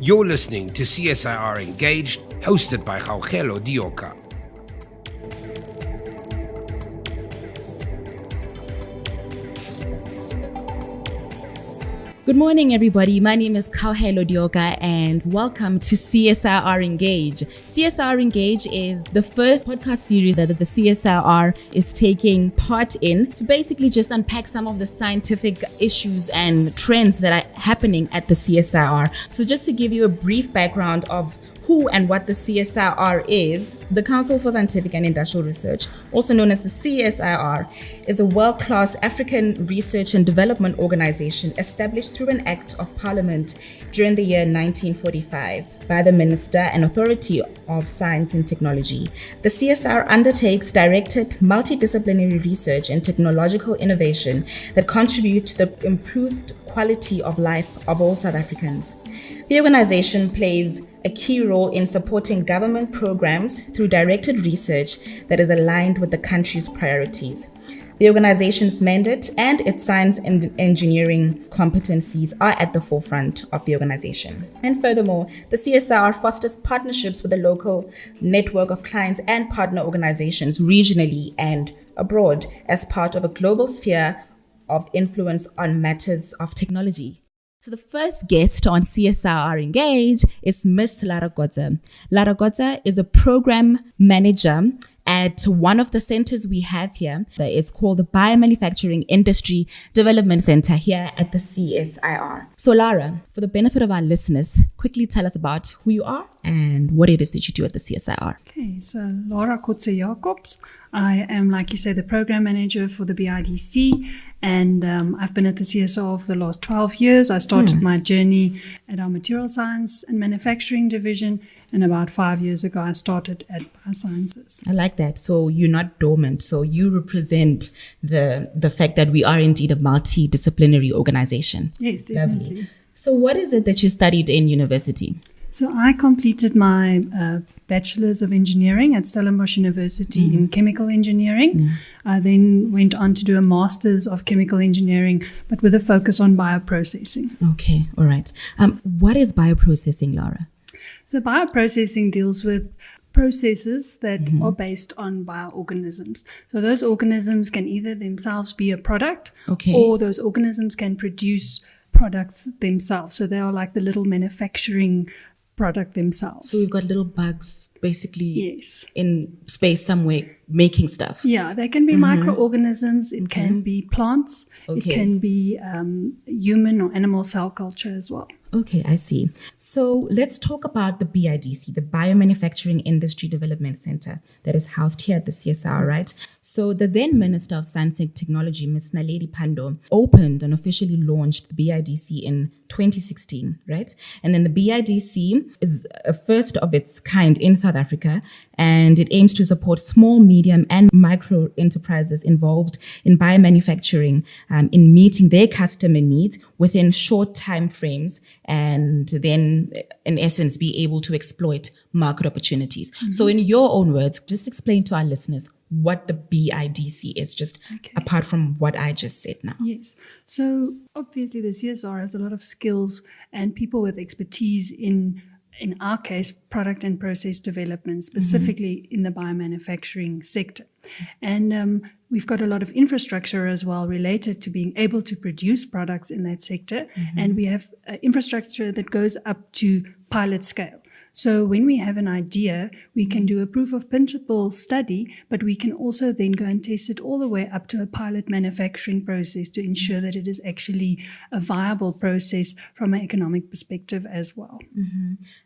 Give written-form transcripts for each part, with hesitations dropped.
You're listening to CSIR Engage, hosted by Kgauhelo Dioka. Good morning, everybody. My name is Kgauhelo Dioka, and welcome to CSIR Engage. CSIR Engage is the first podcast series that the CSIR is taking part in to basically just unpack some of the scientific issues and trends that are happening at the CSIR. So just to give you a brief background of who and what the CSIR is, the Council for Scientific and Industrial Research, also known as the CSIR, is a world-class African research and development organization established through an Act of Parliament during the year 1945 by the Minister and Authority of Science and Technology. The CSIR undertakes directed multidisciplinary research and technological innovation that contribute to the improved quality of life of all South Africans. The organization plays a key role in supporting government programs through directed research that is aligned with the country's priorities. The organization's mandate and its science and engineering competencies are at the forefront of the organization. And furthermore, the CSIR fosters partnerships with a local network of clients and partner organizations regionally and abroad as part of a global sphere of influence on matters of technology. So the first guest on CSIR Engage is Miss Lara Kotze. Lara Kotze is a program manager at one of the centers we have here that is called the Biomanufacturing Industry Development Center here at the CSIR. So Lara, for the benefit of our listeners, quickly tell us about who you are and what it is that you do at the CSIR. Okay, so Lara Kotze. I am, like you say, the program manager for the BIDC, and I've been at the CSIR for the last 12 years. I started my journey at our Material Science and Manufacturing division, and about 5 years ago, I started at Biosciences. I like that. So you're not dormant. So you represent the fact that we are indeed a multidisciplinary organization. Yes, definitely. Lovely. So what is it that you studied in university? So I completed my Bachelor's of Engineering at Stellenbosch University in Chemical Engineering. I then went on to do a Master's of Chemical Engineering, but with a focus on bioprocessing. Okay, all right. What is bioprocessing, Lara? So bioprocessing deals with processes that are based on bioorganisms. So those organisms can either themselves be a product, or those organisms can produce products themselves. So they are like the little manufacturing product themselves. So we've got little bugs basically in space somewhere making stuff. Yeah, they can be microorganisms, it can be plants, it can be human or animal cell culture as well. Okay, I see. So let's talk about the BIDC, the Biomanufacturing Industry Development Center that is housed here at the CSIR, right? So the then Minister of Science and Technology, Ms. Naledi Pandor, opened and officially launched the BIDC in 2016, right? And then the BIDC is a first of its kind in South Africa, and it aims to support small, medium, and micro enterprises involved in biomanufacturing in meeting their customer needs within short time frames, and then in essence be able to exploit market opportunities. So in your own words, just explain to our listeners what the BIDC is, just apart from what I just said now. Yes. So obviously the CSIR has a lot of skills and people with expertise in our case, product and process development, specifically in the biomanufacturing sector. And we've got a lot of infrastructure as well related to being able to produce products in that sector. And we have infrastructure that goes up to pilot scale. So when we have an idea, we can do a proof of principle study, but we can also then go and test it all the way up to a pilot manufacturing process to ensure that it is actually a viable process from an economic perspective as well.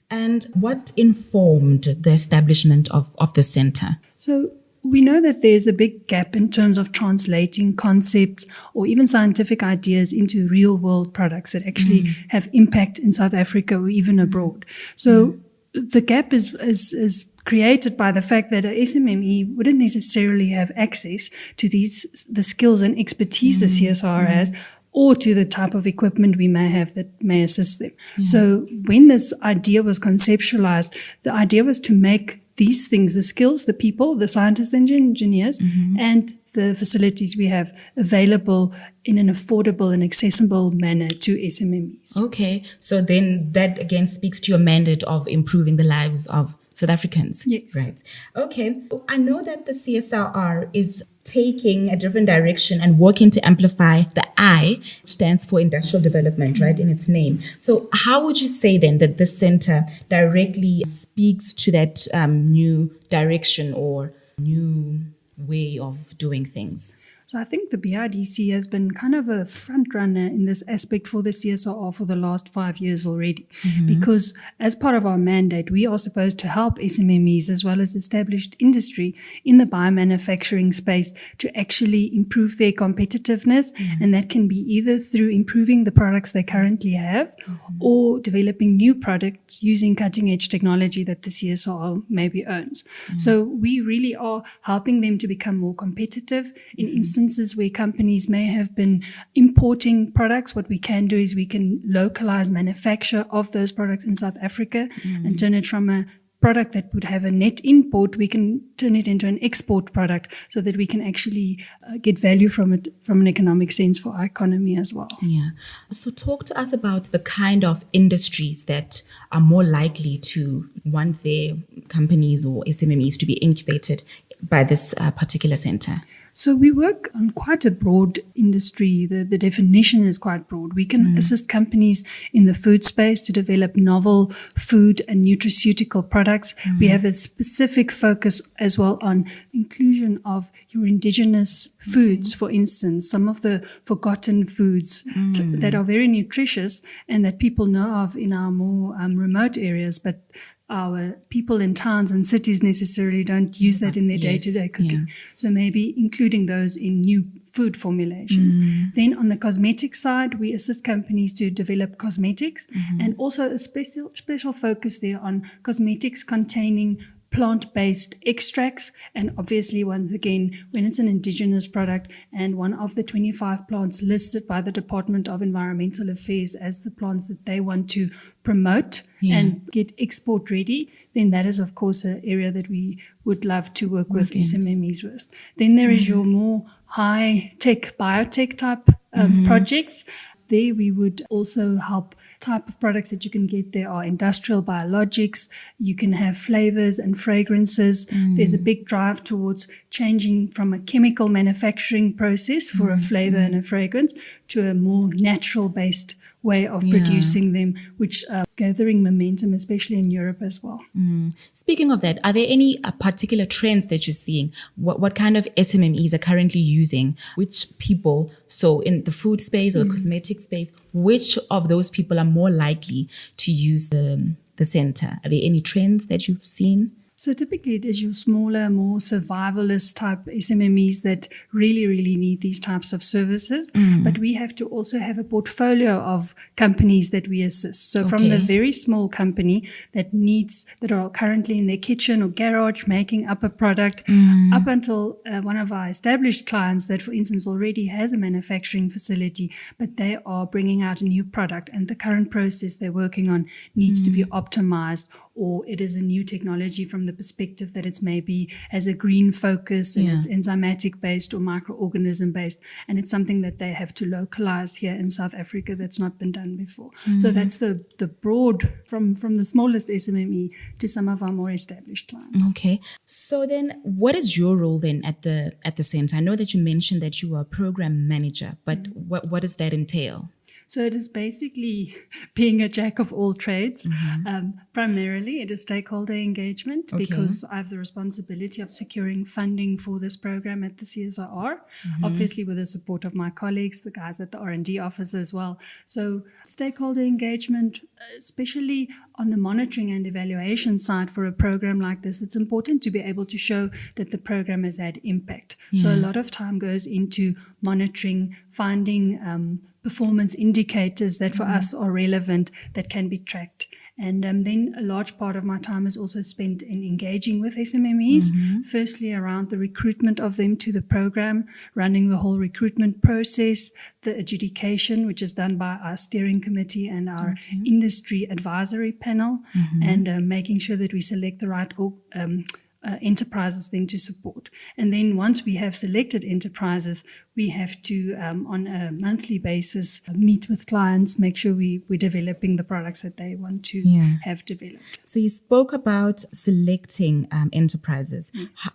And what informed the establishment of the center? So we know that there's a big gap in terms of translating concepts or even scientific ideas into real world products that actually have impact in South Africa or even abroad. So the gap is created by the fact that a SMME wouldn't necessarily have access to the skills and expertise the CSIR has, or to the type of equipment we may have that may assist them. So when this idea was conceptualized, the idea was to make these things, the skills, the people, the scientists and engineers, and the facilities we have available in an affordable and accessible manner to SMMEs. Okay, so then that again speaks to your mandate of improving the lives of South Africans. Yes. Right. Okay. I know that the CSIR is taking a different direction and working to amplify the I, which stands for industrial development, right, in its name. So how would you say then that this center directly speaks to that new direction or new way of doing things? So I think the BIDC has been kind of a front runner in this aspect for the CSIR for the last 5 years already, because as part of our mandate, we are supposed to help SMMEs as well as established industry in the biomanufacturing space to actually improve their competitiveness. And that can be either through improving the products they currently have or developing new products using cutting edge technology that the CSIR maybe owns. So we really are helping them to become more competitive in instances where companies may have been importing products. What we can do is we can localize manufacture of those products in South Africa and turn it from a product that would have a net import, we can turn it into an export product so that we can actually get value from it from an economic sense for our economy as well. Yeah. So talk to us about the kind of industries that are more likely to want their companies or SMMEs to be incubated by this particular center. So we work on quite a broad industry. The definition is quite broad. We can assist companies in the food space to develop novel food and nutraceutical products. We have a specific focus as well on inclusion of your indigenous foods, for instance, some of the forgotten foods that are very nutritious and that people know of in our more remote areas, but our people in towns and cities necessarily don't use that in their day-to-day cooking. So maybe including those in new food formulations. Then on the cosmetic side, we assist companies to develop cosmetics and also a special focus there on cosmetics containing plant-based extracts. And obviously, once again, when it's an indigenous product and one of the 25 plants listed by the Department of Environmental Affairs as the plants that they want to promote and get export ready, then that is, of course, an area that we would love to work with SMMEs with. Then there is your more high-tech, biotech type projects. There we would also help. Type of products that you can get there are industrial biologics. You can have flavors and fragrances. There's a big drive towards changing from a chemical manufacturing process for a flavor and a fragrance to a more natural-based way of producing them, which are gathering momentum, especially in Europe as well. Speaking of that, are there any particular trends that you're seeing? What kind of SMMEs are currently using? Which people, so in the food space or the cosmetic space, which of those people are more likely to use the center? Are there any trends that you've seen? So typically it is your smaller, more survivalist type SMMEs that really, really need these types of services. But we have to also have a portfolio of companies that we assist. So from the very small company that are currently in their kitchen or garage making up a product, up until one of our established clients that, for instance, already has a manufacturing facility, but they are bringing out a new product and the current process they're working on needs to be optimized, or it is a new technology from the perspective that it's maybe has a green focus and it's enzymatic based or microorganism based, and it's something that they have to localize here in South Africa that's not been done before. So that's the broad from the smallest SMME to some of our more established clients. Okay. So then what is your role then at the center? I know that you mentioned that you are a program manager, but what does that entail? So it is basically being a jack of all trades. Primarily, it is stakeholder engagement because I have the responsibility of securing funding for this program at the CSIR, obviously with the support of my colleagues, the guys at the R&D office as well. So stakeholder engagement, especially on the monitoring and evaluation side for a program like this, it's important to be able to show that the program has had impact. So a lot of time goes into monitoring, finding performance indicators that for us are relevant, that can be tracked. And then a large part of my time is also spent in engaging with SMMEs, firstly around the recruitment of them to the program, running the whole recruitment process, the adjudication, which is done by our steering committee and our industry advisory panel, and making sure that we select the right enterprises then to support. And then once we have selected enterprises, we have to, on a monthly basis, meet with clients, make sure we're developing the products that they want to have developed. So you spoke about selecting enterprises.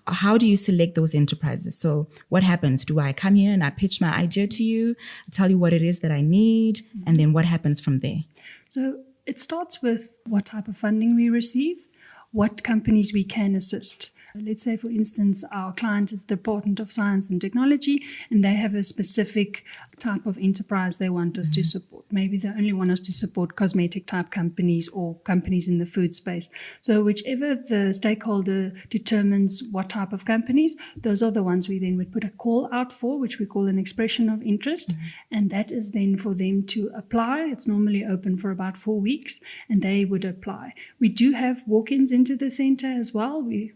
How do you select those enterprises? So what happens? Do I come here and I pitch my idea to you, tell you what it is that I need, and then what happens from there? So it starts with what type of funding we receive, what companies we can assist. Let's say, for instance, our client is the Department of Science and Technology, and they have a specific type of enterprise they want us to support. Maybe they only want us to support cosmetic type companies or companies in the food space. So whichever the stakeholder determines what type of companies, those are the ones we then would put a call out for, which we call an expression of interest. And that is then for them to apply. It's normally open for about 4 weeks, and they would apply. We do have walk-ins into the center as well. We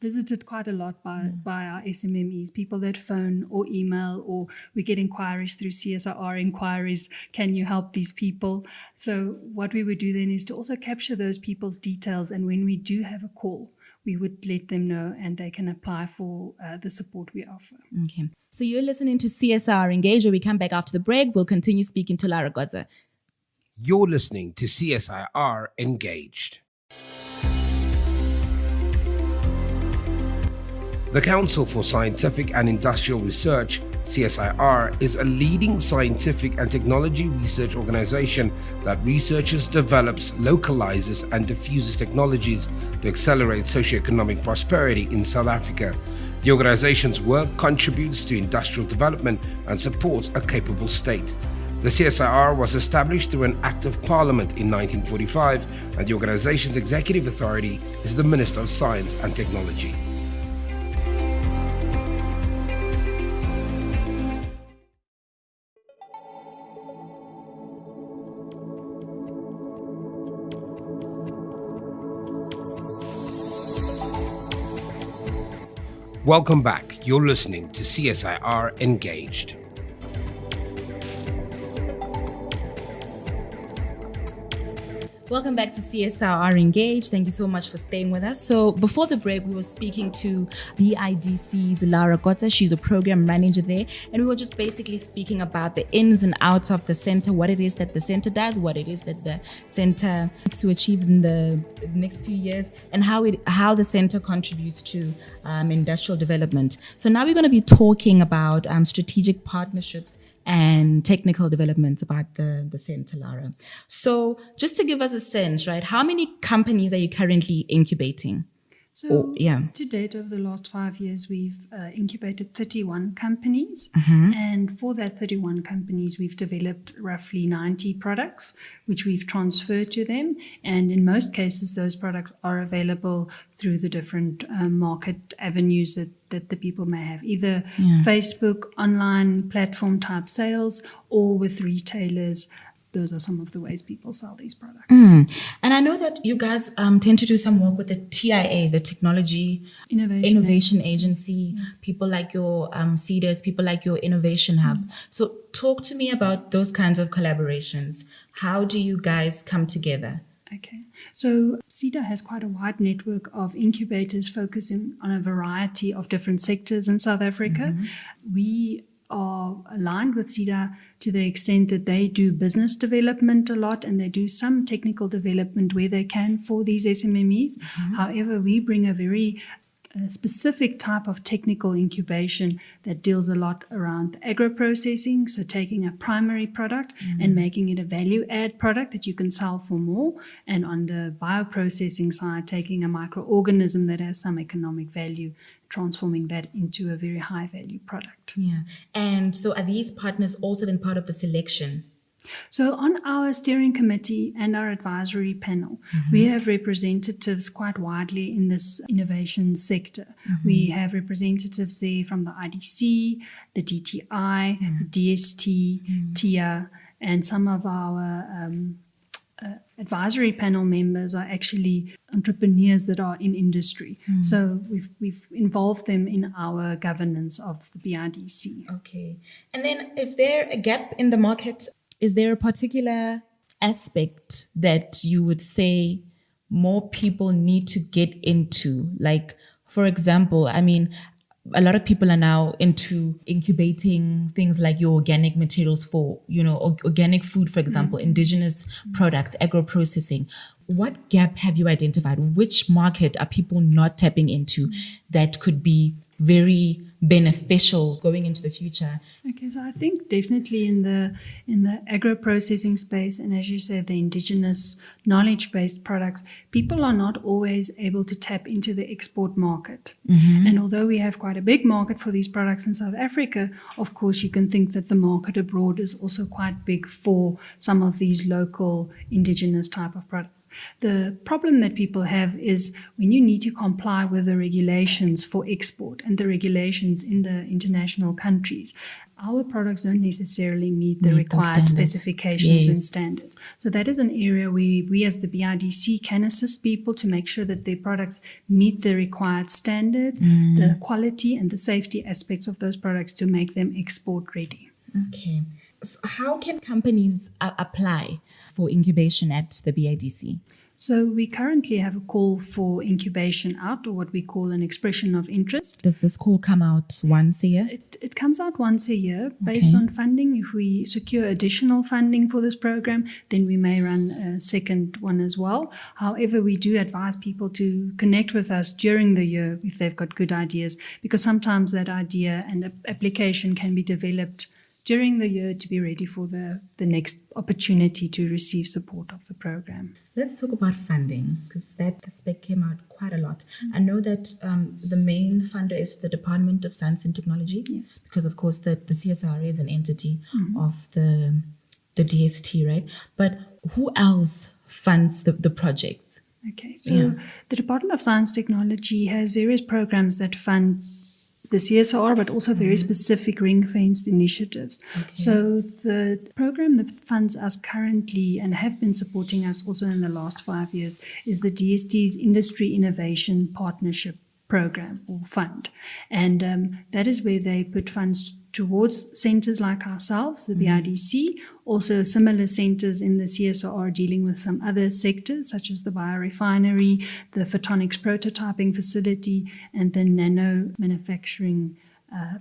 visited quite a lot by our SMMEs, people that phone or email, or we get inquiries through CSIR inquiries. Can you help these people? So what we would do then is to also capture those people's details, and when we do have a call, we would let them know and they can apply for the support we offer. Okay. So you're listening to CSIR Engage. When we come back after the break, we'll continue speaking to Lara Kotze. You're listening to CSIR Engaged. The Council for Scientific and Industrial Research, CSIR, is a leading scientific and technology research organization that researches, develops, localizes, and diffuses technologies to accelerate socioeconomic prosperity in South Africa. The organization's work contributes to industrial development and supports a capable state. The CSIR was established through an Act of Parliament in 1945, and the organization's executive authority is the Minister of Science and Technology. Welcome back. You're listening to CSIR Engaged. Welcome back to CSIR Engage. Thank you so much for staying with us. So before the break, we were speaking to BIDC's Lara Kotze. She's a program manager there. And we were just basically speaking about the ins and outs of the center, what it is that the center does, what it is that the center needs to achieve in the next few years, and how the center contributes to industrial development. So now we're going to be talking about strategic partnerships and technical developments about the center, Lara. So just to give us a sense, right, how many companies are you currently incubating? So to date, over the last 5 years, we've incubated 31 companies. And for that 31 companies, we've developed roughly 90 products, which we've transferred to them. And in most cases, those products are available through the different market avenues that the people may have, either Facebook, online platform type sales, or with retailers. Those are some of the ways people sell these products. And I know that you guys tend to do some work with the TIA, the Technology Innovation Agency, people like your CEDAs, people like your Innovation Hub. So talk to me about those kinds of collaborations. How do you guys come together? Okay, so CEDA has quite a wide network of incubators focusing on a variety of different sectors in South Africa. We are aligned with CEDA to the extent that they do business development a lot, and they do some technical development where they can for these SMMEs. However, we bring a very specific type of technical incubation that deals a lot around agro-processing, so taking a primary product and making it a value-add product that you can sell for more, and on the bioprocessing side, taking a microorganism that has some economic value, transforming that into a very high-value product. Yeah. And so are these partners also then part of the selection? So on our steering committee and our advisory panel, we have representatives quite widely in this innovation sector. We have representatives there from the IDC, the DTI, the DST, TIA, and some of our advisory panel members are actually entrepreneurs that are in industry. So we've involved them in our governance of the BIDC. Okay. And then is there a gap in the market? Is there a particular aspect that you would say more people need to get into? Like, For example, I mean, a lot of people are now into incubating things like your organic materials for, organic food, for example, indigenous products, agro-processing. What gap have you identified? Which market are people not tapping into that could be very beneficial going into the future? Okay, so I think definitely in the agro processing space, and as you said, the indigenous knowledge-based products, people are not always able to tap into the export market. And although we have quite a big market for these products in South Africa, of course you can think that the market abroad is also quite big for some of these local indigenous type of products. The problem that people have is when you need to comply with the regulations for export and the regulations in the international countries, our products don't necessarily meet the required specifications and standards. So that is an area where we as the BIDC can assist people to make sure that their products meet the required standard, the quality and the safety aspects of those products to make them export ready. Okay. So how can companies apply for incubation at the BIDC? So we currently have a call for incubation out, or what we call an expression of interest. Does this call come out once a year? It comes out once a year based on funding. If we secure additional funding for this program, then we may run a second one as well. However, we do advise people to connect with us during the year if they've got good ideas, because sometimes that idea and application can be developed during the year to be ready for the next opportunity to receive support of the program. Let's talk about funding, because that aspect came out quite a lot. I know that the main funder is the Department of Science and Technology, Yes. because of course the CSIR is an entity of the DST, right? But who else funds the project? Okay, so the Department of Science and Technology has various programs that fund the CSIR, but also very specific ring-fenced initiatives. Okay. So the program that funds us currently and have been supporting us also in the last 5 years is the DST's Industry Innovation Partnership Program or Fund. And that is where they put funds towards centers like ourselves, the BIDC, also similar centers in the CSIR dealing with some other sectors such as the biorefinery, the photonics prototyping facility, and the nano manufacturing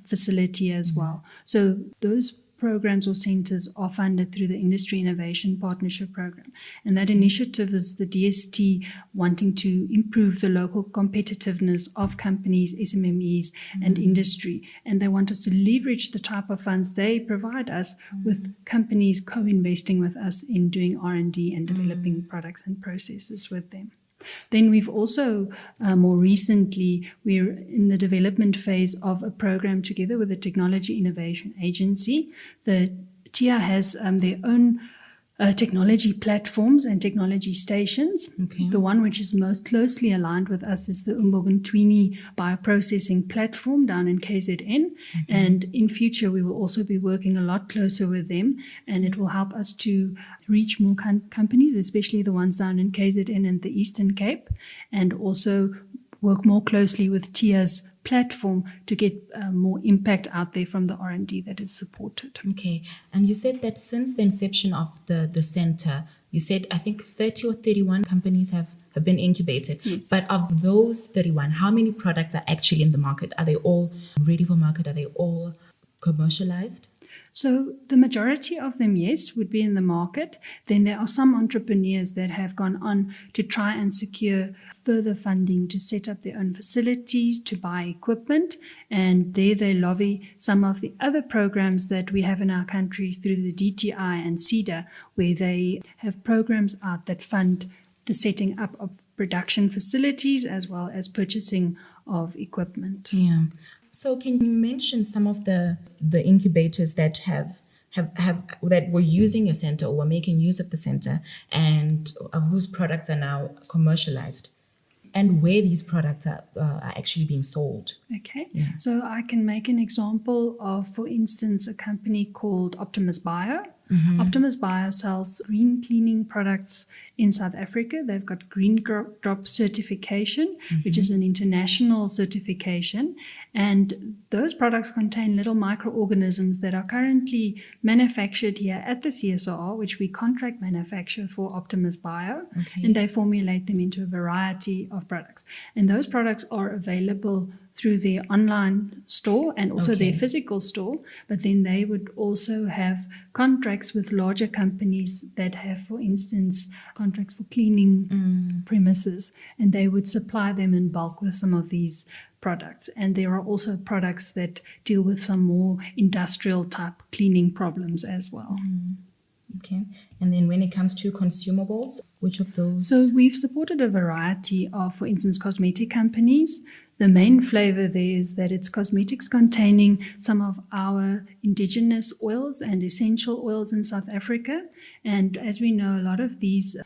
facility as well. So those programs or centers are funded through the Industry Innovation Partnership Program. And that initiative is the DST wanting to improve the local competitiveness of companies, SMMEs, and industry. And they want us to leverage the type of funds they provide us with companies co-investing with us in doing R&D and developing products and processes with them. Then we've also, more recently, we're in the development phase of a program together with the Technology Innovation Agency. The TIA has their own technology platforms and technology stations. Okay. The one which is most closely aligned with us is the Umboguntwini bioprocessing platform down in KZN. And in future, we will also be working a lot closer with them, and it will help us to reach more companies, especially the ones down in KZN and the Eastern Cape, and also work more closely with TIA's platform to get more impact out there from the R&D that is supported. Okay. And you said that since the inception of the center, you said, I think 30 or 31 companies have been incubated. Yes. But of those 31, how many products are actually in the market? Are they all ready for market? Are they all commercialized? So the majority of them, yes, would be in the market. Then there are some entrepreneurs that have gone on to try and secure further funding to set up their own facilities, to buy equipment, and there they lobby some of the other programs that we have in our country through the DTI and CEDA, where they have programs out that fund the setting up of production facilities as well as purchasing of equipment. Yeah. So can you mention some of the incubators that have that were using your center or were making use of the center and whose products are now commercialized, and where these products are actually being sold? Okay, yeah. So I can make an example of, for instance, a company called Optimus Bio. Optimus Bio sells green cleaning products in South Africa. They've got Green Drop certification, which is an international certification. And those products contain little microorganisms that are currently manufactured here at the CSIR, which we contract manufacture for Optimus Bio, and they formulate them into a variety of products. And those products are available through their online store and also their physical store, but then they would also have contracts with larger companies that have, for instance, contracts for cleaning premises, and they would supply them in bulk with some of these products. And there are also products that deal with some more industrial type cleaning problems as well. Okay. And then when it comes to consumables, which of those? So we've supported a variety of, for instance, cosmetic companies. The main flavor there is that it's cosmetics containing some of our indigenous oils and essential oils in South Africa. And as we know, a lot of these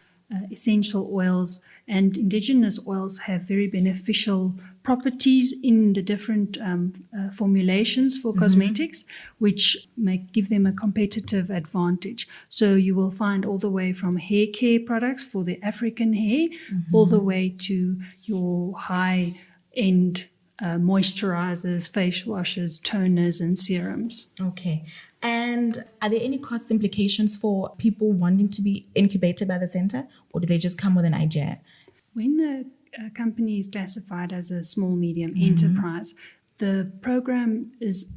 essential oils and indigenous oils have very beneficial properties in the different formulations for cosmetics, which give them a competitive advantage. So you will find all the way from hair care products for the African hair, all the way to your high-end moisturizers, face washes, toners, and serums. Okay. And are there any cost implications for people wanting to be incubated by the center, or do they just come with an idea? When a company is classified as a small, medium enterprise, the program is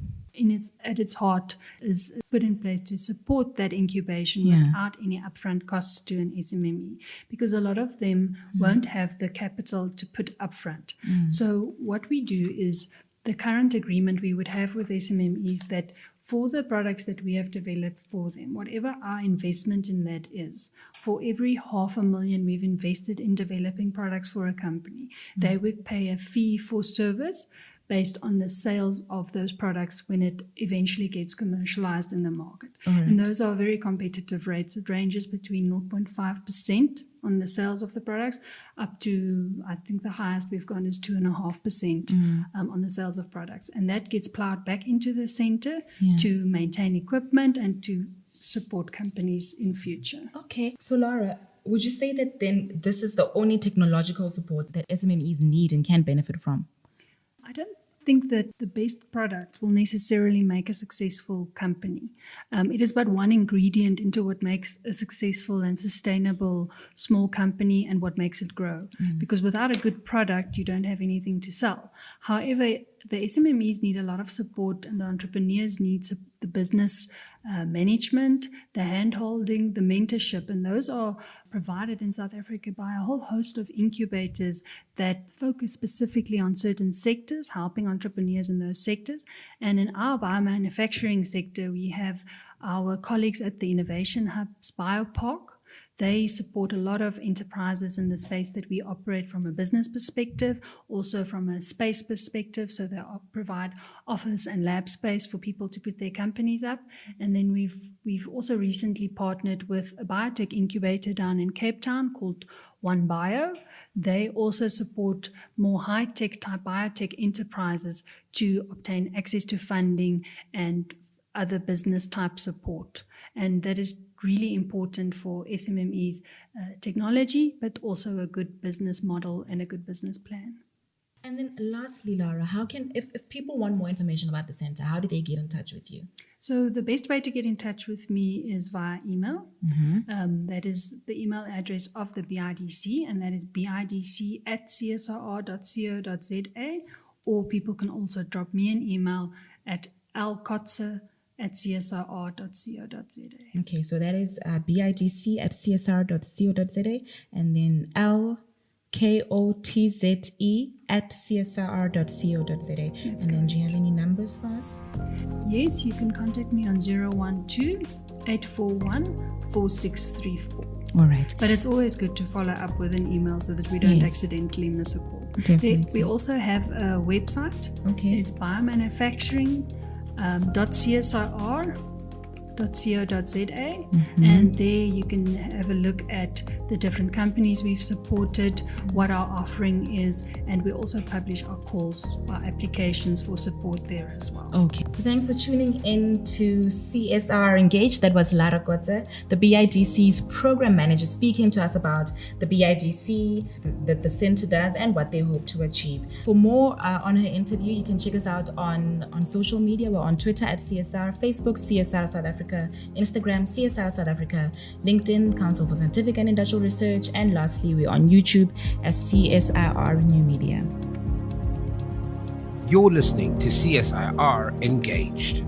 at its heart is put in place to support that incubation without any upfront costs to an SMME, because a lot of them won't have the capital to put upfront. So what we do is the current agreement we would have with SMMEs that for the products that we have developed for them, whatever our investment in that is, for every $500,000 we've invested in developing products for a company, they would pay a fee for service based on the sales of those products when it eventually gets commercialized in the market. And those are very competitive rates. It ranges between 0.5% on the sales of the products up to, I think the highest we've gone is 2.5% on the sales of products. And that gets plowed back into the center to maintain equipment and to support companies in future. Okay. So Lara, would you say that then this is the only technological support that SMMEs need and can benefit from? I don't think that the best product will necessarily make a successful company. It is but one ingredient into what makes a successful and sustainable small company and what makes it grow. Because without a good product, you don't have anything to sell. However, the SMMEs need a lot of support, and the entrepreneurs need the business management, the hand-holding, the mentorship, and those are provided in South Africa by a whole host of incubators that focus specifically on certain sectors, helping entrepreneurs in those sectors. And in our biomanufacturing sector, we have our colleagues at the Innovation Hub's Biopark. They support a lot of enterprises in the space that we operate from a business perspective, also from a space perspective. So they provide office and lab space for people to put their companies up. And then we've also recently partnered with a biotech incubator down in Cape Town called One Bio. They also support more high-tech type biotech enterprises to obtain access to funding and other business type support. And that is really important for SMMEs technology, but also a good business model and a good business plan. And then lastly, Lara, how can, if people want more information about the center, how do they get in touch with you? So the best way to get in touch with me is via email. That is the email address of the BIDC, and that is bidc@csir.co.za, or people can also drop me an email at lkotze@csir.co.za. Okay, so that is BIDC@csir.co.za, and then LKOTZE@csir.co.za. And then do you have any numbers for us? Yes, you can contact me on 012-841-4634. All right. But it's always good to follow up with an email so that we don't accidentally miss a call. Definitely. We also have a website. Okay. It's biomanufacturing.csir and there you can have a look at the different companies we've supported, what our offering is, and we also publish our calls, our applications for support there as well. Okay. Thanks for tuning in to CSIR Engage. That was Lara Kotze, the BIDC's program manager, speaking to us about the BIDC, that the center does, and what they hope to achieve. For more on her interview, you can check us out on social media. We're on Twitter at CSR, Facebook, CSR South Africa, Instagram, CSR South Africa, LinkedIn, Council for Scientific and Industrial Research, and lastly, we're on YouTube as CSIR New Media. You're listening to CSIR Engaged.